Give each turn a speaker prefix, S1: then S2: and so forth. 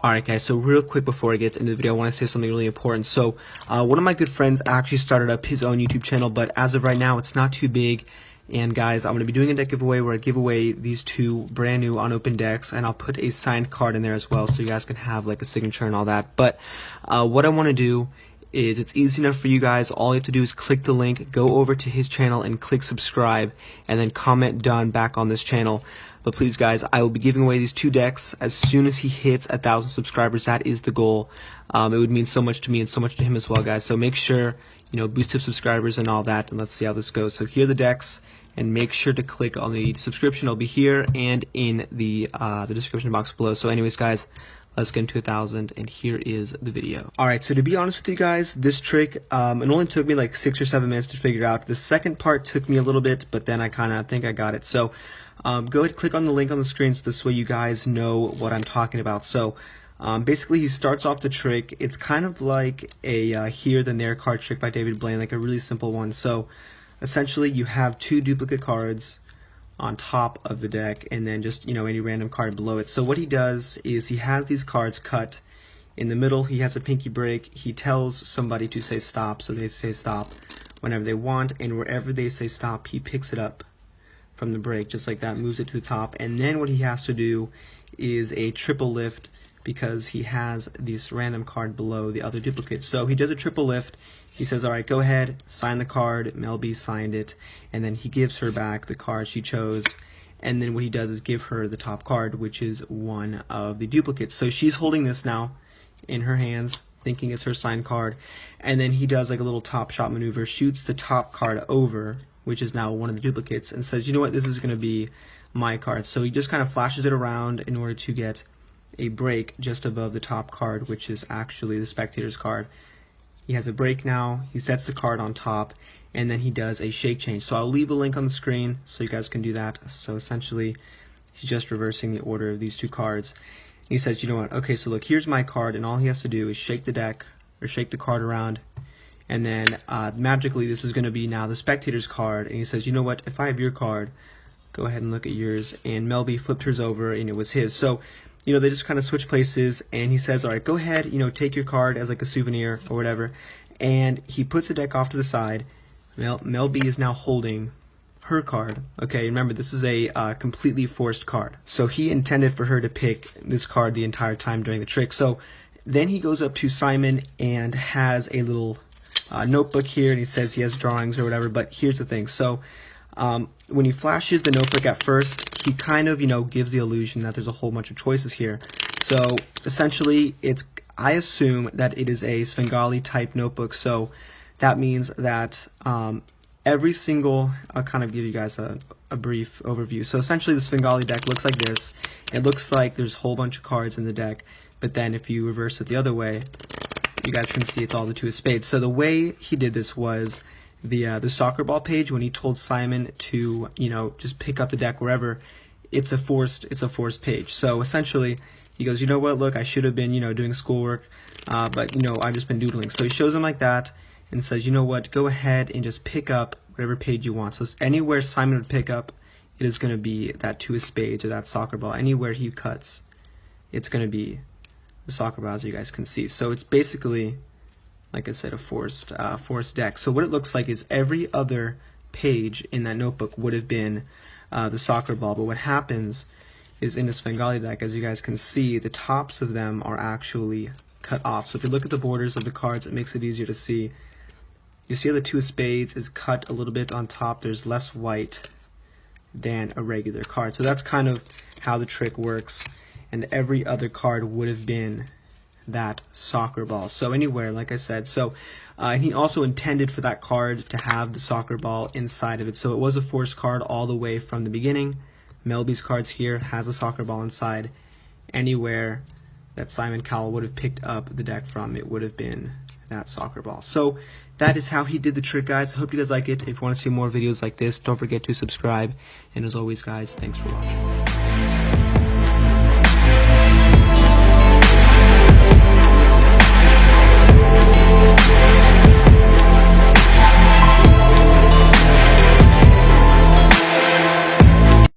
S1: Alright guys, so real quick before I get into the video, I want to say something really important. So, one of my good friends actually started up his own YouTube channel, but as of right now, it's not too big. And guys, I'm going to be doing a deck giveaway where I give away these two brand new unopened decks, and I'll put a signed card in there as well, so you guys can have like a signature and all that. But what I want to do is, it's easy enough for you guys. All you have to do is click the link, go over to his channel and click subscribe, and then comment done back on this channel. But please guys, I will be giving away these two decks as soon as he hits 1,000 subscribers. That is the goal. It would mean so much to me and so much to him as well, guys. So make sure, boost up subscribers and all that, and let's see how this goes. So here are the decks, and make sure to click on the subscription. It'll be here and in the description box below. So anyways guys, let's get into 1,000, and here is the video. Alright, so to be honest with you guys, this trick, it only took me like 6 or 7 minutes to figure it out. The second part took me a little bit, but then I think I got it. So go ahead and click on the link on the screen so this way you guys know what I'm talking about. So basically he starts off the trick. It's kind of like a here then there card trick by David Blaine, like a really simple one. So essentially you have two duplicate cards on top of the deck, and then just any random card below it. So what he does is he has these cards cut in the middle. He has a pinky break. He tells somebody to say stop, so they say stop whenever they want, and wherever they say stop, he picks it up from the break just like that, moves it to the top, and then what he has to do is a triple lift because he has this random card below the other duplicate. So he does a triple lift. He says, alright, go ahead, sign the card. Mel B signed it, and then he gives her back the card she chose, and then what he does is give her the top card, which is one of the duplicates. So she's holding this now in her hands, thinking it's her signed card, and then he does like a little top shot maneuver, shoots the top card over, which is now one of the duplicates, and says, you know what, this is going to be my card. So he just kind of flashes it around in order to get a break just above the top card, which is actually the spectator's card. He has a break now, he sets the card on top, and then he does a shake change. So I'll leave a link on the screen so you guys can do that. So essentially, he's just reversing the order of these two cards. He says, you know what, okay, so look, here's my card, and all he has to do is shake the deck, or shake the card around, and then magically this is going to be now the spectator's card, and he says, you know what, if I have your card, go ahead and look at yours, and Mel B flipped hers over and it was his. So they just kind of switch places, and he says, alright, go ahead, take your card as like a souvenir or whatever, and he puts the deck off to the side. Mel B is now holding her card. Okay, remember, this is a completely forced card, so he intended for her to pick this card the entire time during the trick. So then he goes up to Simon and has a little notebook here, and he says he has drawings or whatever, but here's the thing. So when he flashes the notebook at first, he kind of gives the illusion that there's a whole bunch of choices here. So essentially I assume that it is a Svengali type notebook, so that means that every single, I'll kind of give you guys a brief overview. So essentially the Svengali deck looks like this. It looks like there's a whole bunch of cards in the deck, but then if you reverse it the other way, you guys can see it's all the two of spades. So the way he did this was the soccer ball page, when he told Simon to just pick up the deck wherever, it's a forced page. So essentially he goes, you know what, look, I should have been doing schoolwork, but I've just been doodling. So he shows him like that and says, you know what, go ahead and just pick up whatever page you want. So anywhere Simon would pick up, it is going to be that two of spades or that soccer ball. Anywhere he cuts, it's going to be the soccer ball, as you guys can see. So it's basically, like I said, a forced deck. So what it looks like is every other page in that notebook would have been the soccer ball, but what happens is in the Svengali deck, as you guys can see, the tops of them are actually cut off. So if you look at the borders of the cards, it makes it easier to see. You see how the two of spades is cut a little bit on top. There's less white than a regular card. So that's kind of how the trick works, and every other card would have been that soccer ball. So anywhere, like I said. So he also intended for that card to have the soccer ball inside of it. So it was a forced card all the way from the beginning. Mel B's cards here has a soccer ball inside. Anywhere that Simon Cowell would have picked up the deck from, it would have been that soccer ball. So that is how he did the trick, guys. I hope you guys like it. If you want to see more videos like this, don't forget to subscribe. And as always, guys, thanks for watching.